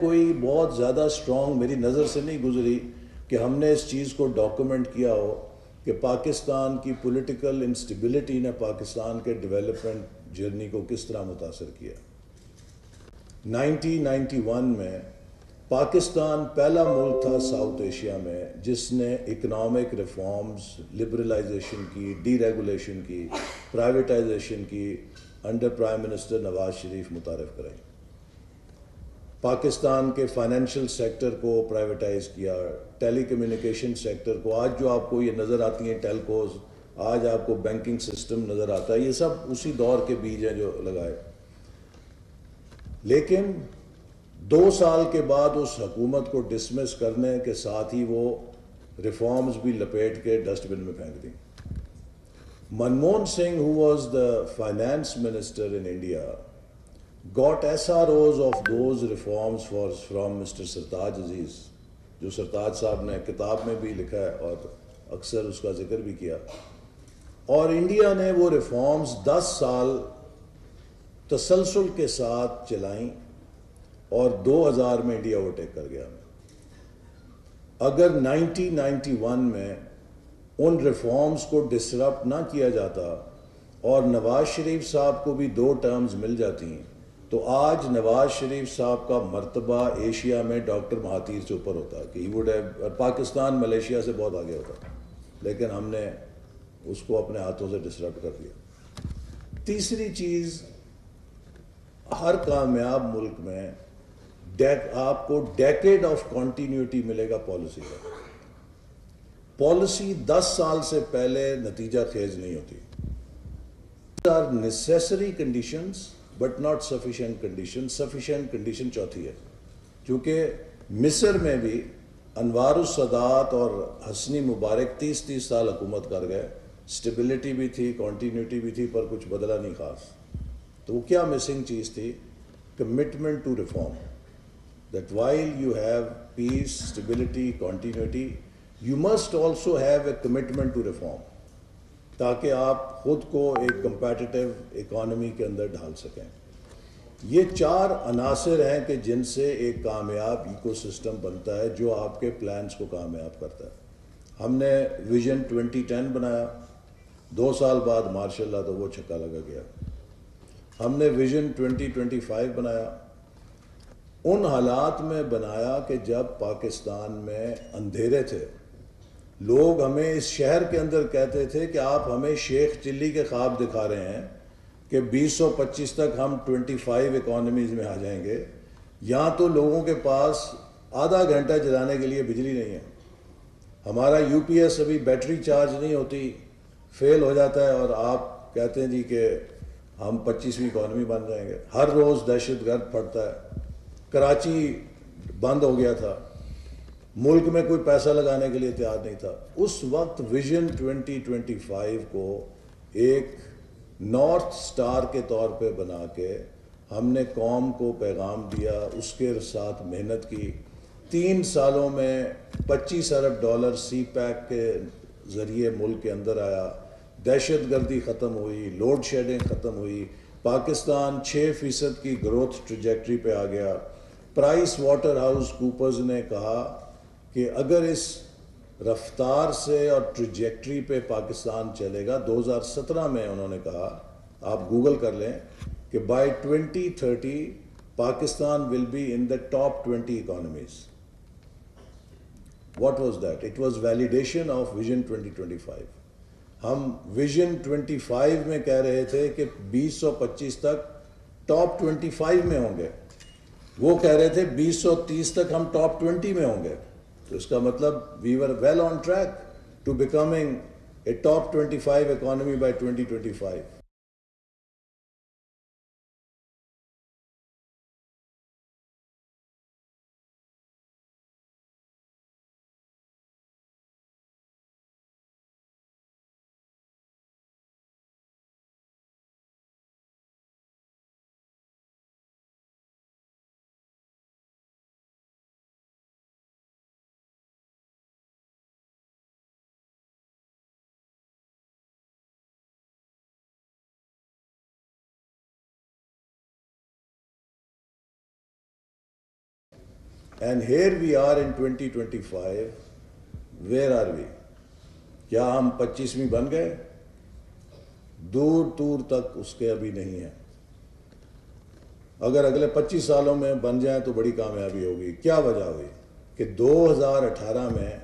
कोई बहुत ज़्यादा स्ट्रॉन्ग मेरी नज़र से नहीं गुजरी कि हमने इस चीज़ को डॉक्यूमेंट किया हो कि पाकिस्तान की पॉलिटिकल इंस्टेबिलिटी ने पाकिस्तान के डेवलपमेंट जर्नी को किस तरह मुतासर किया। 1991 में पाकिस्तान पहला मुल्क था साउथ एशिया में जिसने इकनॉमिक रिफॉर्म्स, लिबरलाइजेशन की, डीरेगुलेशन की, प्राइवेटाइजेशन की under prime minister Nawaz Sharif मुतारफ़ कराई। पाकिस्तान के फाइनेंशियल सेक्टर को प्राइवेटाइज किया, टेली कम्युनिकेशन सेक्टर को, आज जो आपको ये नज़र आती हैं टेलकोज, आज आपको बैंकिंग सिस्टम नज़र आता है, ये सब उसी दौर के बीज हैं जो लगाए। लेकिन 2 साल के बाद उस हुकूमत को डिसमिस करने के साथ ही वो रिफॉर्म्स भी लपेट के डस्टबिन में फेंक दी। Manmohan Singh, who was the finance minister in India, got SROs of those reforms from Mr. सरताज अजीज़, जो सरताज साहब ने किताब में भी लिखा है और अक्सर उसका जिक्र भी किया। और इंडिया ने वो रिफॉर्म्स 10 साल तसलसल के साथ चलाई और 2000 में इंडिया ओवरटेक कर गया। अगर 1991 में उन रिफॉर्म्स को डिसरप्ट ना किया जाता और नवाज शरीफ साहब को भी 2 टर्म्स मिल जाती तो आज नवाज शरीफ साहब का मर्तबा एशिया में डॉक्टर महातीर से ऊपर होता कि he would have, Pakistan Malaysia से बहुत आगे होता, लेकिन हमने उसको अपने हाथों से डिसरप्ट कर दिया। तीसरी चीज़, हर कामयाब मुल्क में आपको डेकेड ऑफ कॉन्टीन्यूटी मिलेगा पॉलिसी का। पॉलिसी 10 साल से पहले नतीजा खेज नहीं होती। Are necessary conditions but not sufficient condition. Sufficient condition चौथी है, क्योंकि मिस्र में भी अनवारुस सदात और हसनी मुबारक 30-30 साल हुकूमत कर गए, स्टेबिलिटी भी थी, कॉन्टीन्यूटी भी थी, पर कुछ बदला नहीं खास। तो वो क्या मिसिंग चीज़ थी? Commitment to reform, that while you have peace, stability, continuity, you must also have a commitment to reform, ताकि आप खुद को एक कंपेटिटिव इकॉनमी के अंदर ढाल सकें। ये 4 अनासर हैं कि जिनसे एक कामयाब इकोसिस्टम बनता है जो आपके प्लान्स को कामयाब करता है। हमने विजन 2010 बनाया, 2 साल बाद माशाल्लाह तो वो छक्का लगा गया। हमने विजन 2025 बनाया, उन हालात में बनाया कि जब पाकिस्तान में अंधेरे थे, लोग हमें इस शहर के अंदर कहते थे कि आप हमें शेख चिल्ली के ख्वाब दिखा रहे हैं कि 2025 तक हम 25 इकॉनमीज़ में आ जाएंगे। यहाँ तो लोगों के पास आधा घंटा जलाने के लिए बिजली नहीं है। हमारा यूपीएस अभी बैटरी चार्ज नहीं होती, फेल हो जाता है, और आप कहते हैं जी कि हम 25वीं इकॉनमी बन जाएंगे। हर रोज़ दहशतगर्द फटता है, कराची बंद हो गया था, मुल्क में कोई पैसा लगाने के लिए तैयार नहीं था। उस वक्त विजन 2025 को एक नॉर्थ स्टार के तौर पे बना के हमने कौम को पैगाम दिया, उसके साथ मेहनत की। 3 सालों में $25 अरब सी पैक के ज़रिए मुल्क के अंदर आया, दहशतगर्दी ख़त्म हुई, लोड शेडिंग ख़त्म हुई, पाकिस्तान 6% की ग्रोथ ट्रैजेक्टरी पे आ गया। प्राइस वाटर हाउस कूपर्स ने कहा कि अगर इस रफ्तार से और ट्रैजेक्टरी पे पाकिस्तान चलेगा, 2017 में उन्होंने कहा, आप गूगल कर लें, कि by 2030 Pakistan will be in the top 20 economies. What was that? It was validation of vision 2025। हम विजन 25 में कह रहे थे कि 2025 तक टॉप 25 में होंगे, वो कह रहे थे 2030 तक हम टॉप 20 में होंगे। तो इसका मतलब we were well on track to becoming a top 25 economy by 2025। And here we are in 2025. Where are we? क्या हम 25वीं बन गए? दूर दूर तक उसके अभी नहीं है. अगर अगले 25 सालों में बन जाए तो बड़ी कामयाबी होगी. क्या वजह हुई कि 2018 में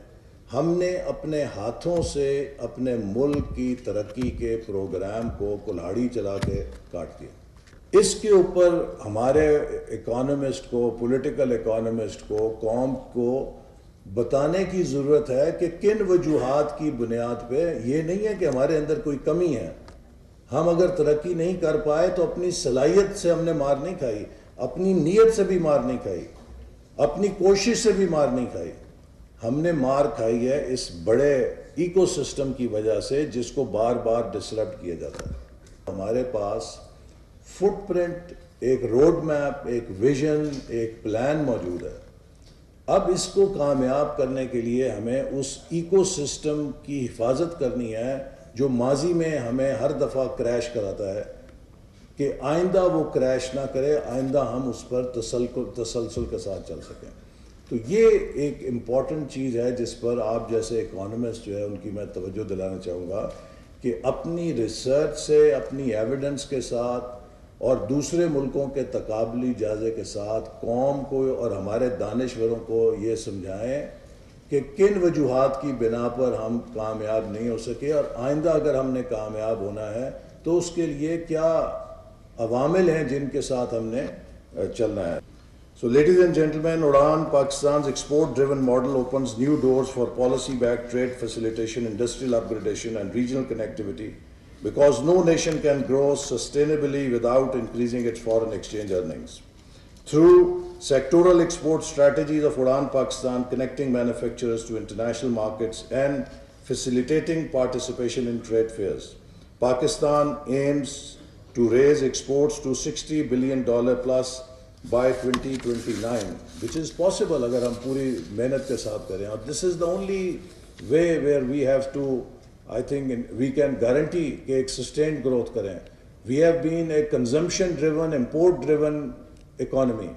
हमने अपने हाथों से अपने मुल्क की तरक्की के प्रोग्राम को कुल्हाड़ी चला के काट दिया. इसके ऊपर हमारे इकोनॉमिस्ट को, पॉलिटिकल इकोनॉमिस्ट को, कौम को बताने की ज़रूरत है कि किन वजूहात की बुनियाद पे. ये नहीं है कि हमारे अंदर कोई कमी है. हम अगर तरक्की नहीं कर पाए तो अपनी सलाहियत से हमने मार नहीं खाई, अपनी नीयत से भी मार नहीं खाई, अपनी कोशिश से भी मार नहीं खाई. हमने मार खाई है इस बड़े इकोसिस्टम की वजह से जिसको बार बार डिसरप्ट किया जाता है. हमारे पास फुटप्रिंट, एक रोड मैप, एक विजन, एक प्लान मौजूद है. अब इसको कामयाब करने के लिए हमें उस इकोसिस्टम की हिफाजत करनी है जो माजी में हमें हर दफ़ा क्रैश कराता है, कि आइंदा वो क्रैश ना करे, आइंदा हम उस पर तसलसल के साथ चल सकें. तो ये एक इम्पॉर्टेंट चीज़ है जिस पर आप जैसे इकोनॉमिस्ट जो है उनकी मैं तवज्जो दिलाना चाहूँगा कि अपनी रिसर्च से, अपनी एविडेंस के साथ और दूसरे मुल्कों के तकाबली जायज़े के साथ कौम को और हमारे दानिश्वरों को ये समझाएं कि किन वजूहात की बिना पर हम कामयाब नहीं हो सके, और आइंदा अगर हमने कामयाब होना है तो उसके लिए क्या अवामिल हैं जिनके साथ हमने चलना है. So, ladies and gentlemen, Udan, Pakistan's export-driven model opens new doors for policy-backed trade facilitation, industrial upgradation and regional connectivity, because no nation can grow sustainably without increasing its foreign exchange earnings. Through sectoral export strategies of Udan Pakistan, connecting manufacturers to international markets and facilitating participation in trade fairs, Pakistan aims to raise exports to $60 billion plus by 2029, which is possible अगर हम पूरी मेहनत के साथ करें. और this is the only way where we have to, I think, we can guarantee कि एक sustained growth करें. We have been a consumption-driven, import-driven economy.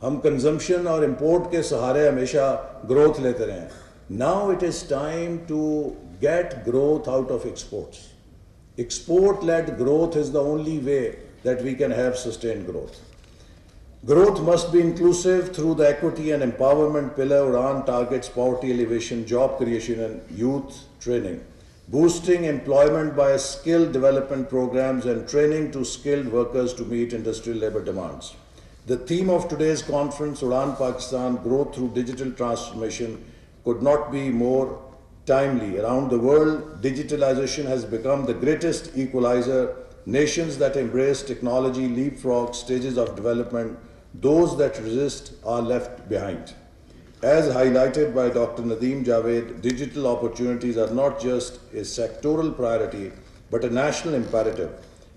हम consumption और import के सहारे हमेशा growth लेते रहे. Now it is time to get growth out of exports. Export-led growth is the only way that we can have sustained growth. Growth must be inclusive through the equity and empowerment pillar. Udan targets poverty alleviation, job creation and youth training, boosting employment by skill development programs and training to skilled workers to meet industrial labor demands. The theme of today's conference, Udan Pakistan, Growth through Digital Transformation, could not be more timely. Around the world, digitalization has become the greatest equalizer. Nations that embrace technology leapfrog stages of development. Those that resist are left behind. As highlighted by Dr. Nadeem Javed, digital opportunities are not just a sectoral priority, but a national imperative.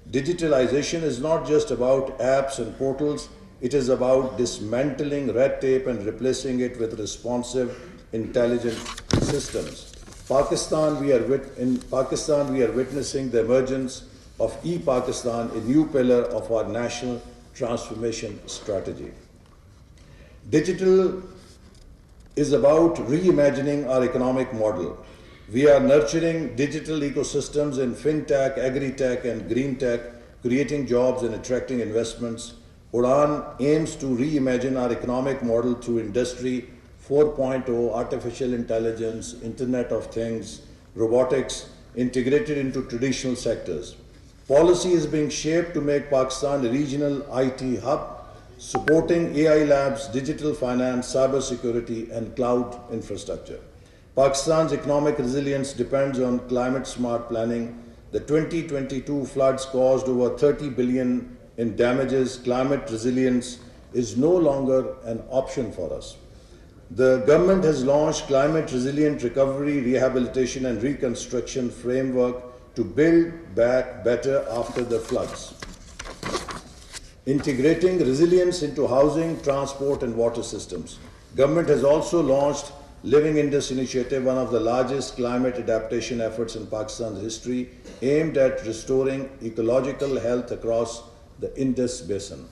Digitalization is not just about apps and portals, it is about dismantling red tape and replacing it with responsive, intelligent systems. In Pakistan, we are witnessing the emergence of e-Pakistan, a new pillar of our national transformation strategy. Digital is about reimagining our economic model. We are nurturing digital ecosystems in fintech, agri-tech and green tech, creating jobs and attracting investments. Udan aims to reimagine our economic model through Industry 4.0, artificial intelligence, Internet of Things, robotics, integrated into traditional sectors. Policy is being shaped to make Pakistan a regional IT hub, supporting AI labs, digital finance, cyber security, and cloud infrastructure. Pakistan's economic resilience depends on climate-smart planning. The 2022 floods caused over 30 billion in damages. Climate resilience is no longer an option for us. The government has launched Climate Resilient Recovery, Rehabilitation and Reconstruction Framework to build back better after the floods, integrating resilience into housing, transport and water systems. Government has also launched Living Indus Initiative, one of the largest climate adaptation efforts in Pakistan's history, aimed at restoring ecological health across the Indus Basin.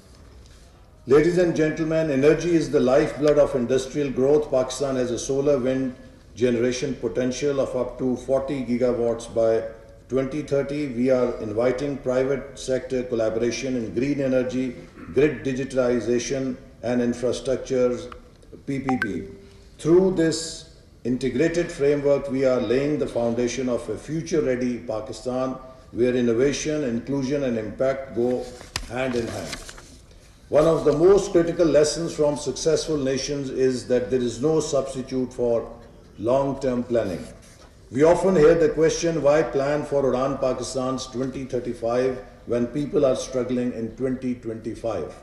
Ladies and gentlemen, energy is the lifeblood of industrial growth. Pakistan has a solar wind generation potential of up to 40 gigawatts by 2030. We are inviting private sector collaboration in green energy, grid digitalization and infrastructures, PPP. Through this integrated framework, we are laying the foundation of a future-ready Pakistan where innovation, inclusion and impact go hand in hand. One of the most critical lessons from successful nations is that there is no substitute for long-term planning. We often hear the question, why plan for Udan Pakistan's 2035 when people are struggling in 2025?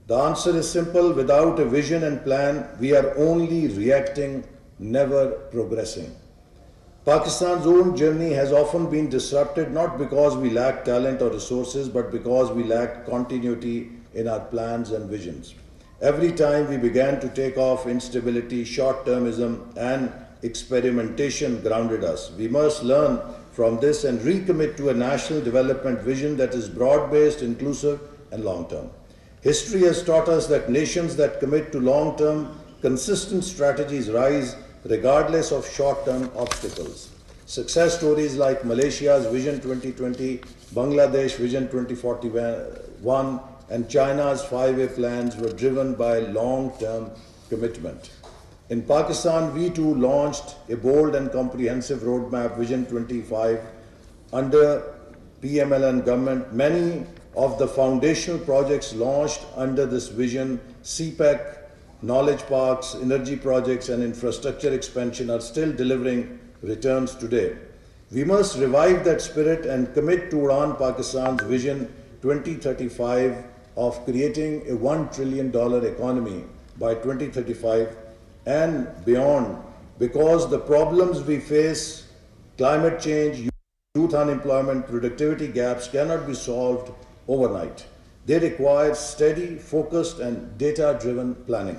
The answer is simple. Without a vision and plan, we are only reacting, never progressing. Pakistan's own journey has often been disrupted not because we lack talent or resources, but because we lacked continuity in our plans and visions. Every time we began to take off, instability, short-termism and experimentation grounded us. We must learn from this and recommit to a national development vision that is broad-based, inclusive and long-term. History has taught us that nations that commit to long-term, consistent strategies rise regardless of short-term obstacles. Success stories like Malaysia's Vision 2020, Bangladesh Vision 2041, and China's 5-year plans were driven by long-term commitment. In Pakistan, we too launched a bold and comprehensive roadmap, Vision 25, under PMLN government. Many of the foundational projects launched under this vision, CPEC, knowledge parks, energy projects and infrastructure expansion are still delivering returns today. We must revive that spirit and commit to Udan Pakistan's Vision 2035 of creating a $1 trillion economy by 2035 and beyond, because the problems we face, climate change, youth unemployment, productivity gaps, cannot be solved overnight. They require steady, focused and data-driven planning.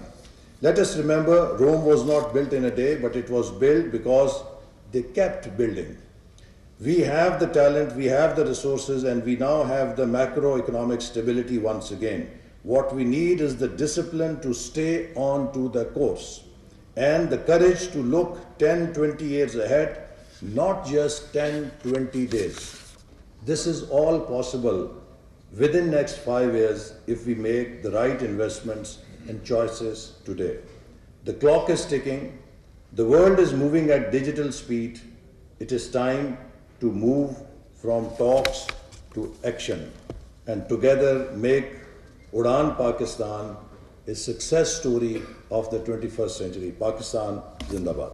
Let us remember, Rome was not built in a day, but it was built because they kept building. We have the talent, we have the resources, and we now have the macroeconomic stability once again. What we need is the discipline to stay on to the course and the courage to look 10, 20 years ahead, not just 10, 20 days. This is all possible within next 5 years if we make the right investments and choices today. The clock is ticking. The world is moving at digital speed. It is time to move from talks to action and together make Udan Pakistan a success story of the 21st century. Pakistan Zindabad.